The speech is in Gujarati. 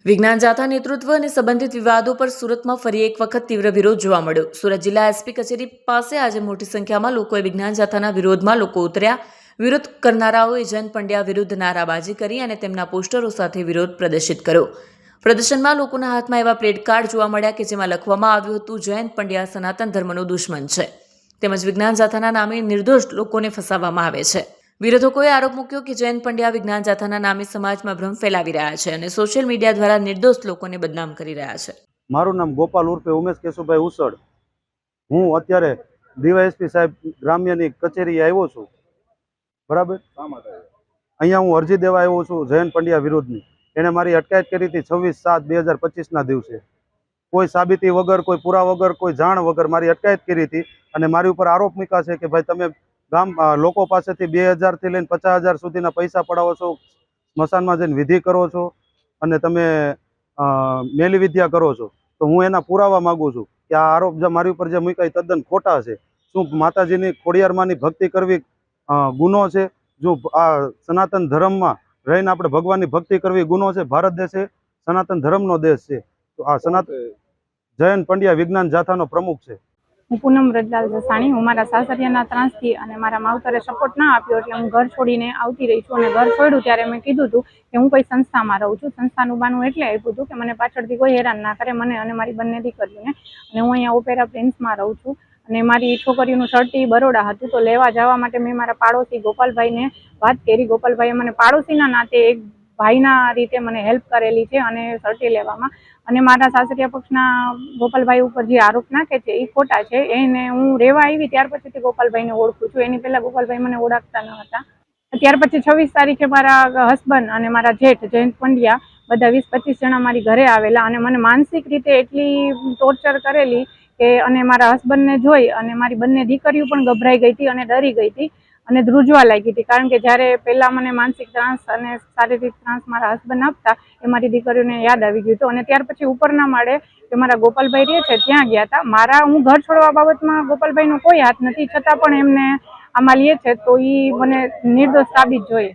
વિજ્ઞાન જાથા નેતૃત્વ અને સંબંધિત વિવાદો પર સુરતમાં ફરી એક વખત તીવ્ર વિરોધ જોવા મળ્યો। સુરત જિલ્લા એસપી કચેરી પાસે આજે મોટી સંખ્યામાં લોકોએ વિજ્ઞાન જાથાના વિરોધમાં લોકો ઉતર્યા। વિરોધ કરનારાઓએ જયંત પંડ્યા વિરુદ્ધ નારાબાજી કરી અને તેમના પોસ્ટરો સાથે વિરોધ પ્રદર્શિત કર્યો। પ્રદર્શનમાં લોકોના હાથમાં એવા પ્લેટ કાર્ડ જોવા મળ્યા કે જેમાં લખવામાં આવ્યું હતું, જયંત પંડ્યા સનાતન ધર્મનો દુશ્મન છે, તેમજ વિજ્ઞાન જાથાના નામે નિર્દોષ લોકોને ફસાવવામાં આવે છે। વિરોધકોએ આરોપ મૂક્યો કે જયંત પંડ્યા વિજ્ઞાન જાથાના નામે સમાજમાં ભ્રમ ફેલાવી રહ્યા છે અને સોશિયલ મીડિયા દ્વારા નિર્દોષ લોકોને બદનામ કરી રહ્યા છે। મારું નામ ગોપાલ ઉર્ફે ઉમેશ કેશુભાઈ ઉસળ। હું અત્યારે ડીવાયએસપી સાહેબ ગ્રામ્યની કચેરીએ આવ્યો છું। બરાબર, અહીંયા હું અરજી દેવા આવ્યો છું જયંત પંડ્યા વિરુદ્ધની। એણે મારી અટકાયત કરી હતી 26/7/2025ના દિવસે। કોઈ સાબિતી વગર, કોઈ પુરા વગર, કોઈ જાણ વગર મારી અટકાયત કરી હતી અને મારી ઉપર આરોપ મૂક્યા છે કે ભાઈ તમે ગામ લોકો પાસેથી 2000થી લઈને 50,000 સુધીના પૈસા પડાવો છો, સ્મશાનમાં જઈને વિધિ કરો છો અને તમે મેલી વિદ્યા કરો છો। તો હું એના પુરાવા માગું છું કે આ આરોપ જે મારી ઉપર જે મૂક્યા એ તદ્દન ખોટા છે। શું માતાજીની ખોડિયારમાંની ભક્તિ કરવી ગુનો છે? જો આ સનાતન ધર્મમાં રહીને આપણે ભગવાનની ભક્તિ કરવી ગુનો છે? ભારત દેશ એ સનાતન ધર્મનો દેશ છે, તો આ જયંત પંડ્યા વિજ્ઞાન જાથાનો પ્રમુખ છે। હું પૂનમ રજલાલ જસાણી। હું મારા સાસરિયાના ત્રાસથી અને મારા માવતરે સપોર્ટ ના આપ્યો એટલે હું ઘર છોડીને આવતી રહી છું અને ઘર છોડ્યું ત્યારે મેં કીધું હતું કે હું કોઈ સંસ્થામાં રહું છું। સંસ્થાનું બાનું એટલે આપ્યું હતું કે મને પાછળથી કોઈ હેરાન ના કરે, મને અને મારી બંને દીકરીઓને। અને હું અહીંયા ઓપેરા પ્રિન્સમાં રહું છું અને મારી છોકરીઓનું સર્ટી બરોડા હતું, તો લેવા જવા માટે મેં મારા પાડોશી ગોપાલભાઈને વાત કરી। ગોપાલભાઈએ મને પાડોશીના નાતે એક ભાઈના રીતે મને હેલ્પ કરેલી છે અને સર્ટી લેવામાં। અને મારા સાસરિયા પક્ષના ગોપાલભાઈ ઉપર જે આરોપ નાખે છે એ ખોટા છે। એને હું રહેવા આવી ત્યાર પછીથી ગોપાલભાઈને ઓળખું છું, એની પહેલા ગોપાલભાઈ મને ઓળખતા ન હતા। ત્યાર પછી 26 તારીખે મારા હસબન્ડ અને મારા જેઠ જયંત પંડ્યા બધા 20-25 જણા મારી ઘરે આવેલા અને મને માનસિક રીતે એટલી ટોર્ચર કરેલી કે અને મારા હસબન્ડને જોઈ અને મારી બંને દીકરીઓ પણ ગભરાઈ ગઈ હતી અને ડરી ગઈ હતી અને ધ્રુજવા લાગી હતી, કારણ કે જ્યારે પહેલા મને માનસિક ત્રાસ અને શારીરિક ત્રાસ મારા હસબન્ડ આપતા એ મારી દીકરીઓને યાદ આવી ગયું હતું। અને ત્યાર પછી ઉપરના માળે કે મારા ગોપાલભાઈ રહે છે ત્યાં ગયા હતા। હું ઘર છોડવા બાબતમાં ગોપાલભાઈનો કોઈ હાથ નથી, છતાં પણ એમને આમાં લે છે, તો એ મને નિર્દોષ સાબિત જોઈએ।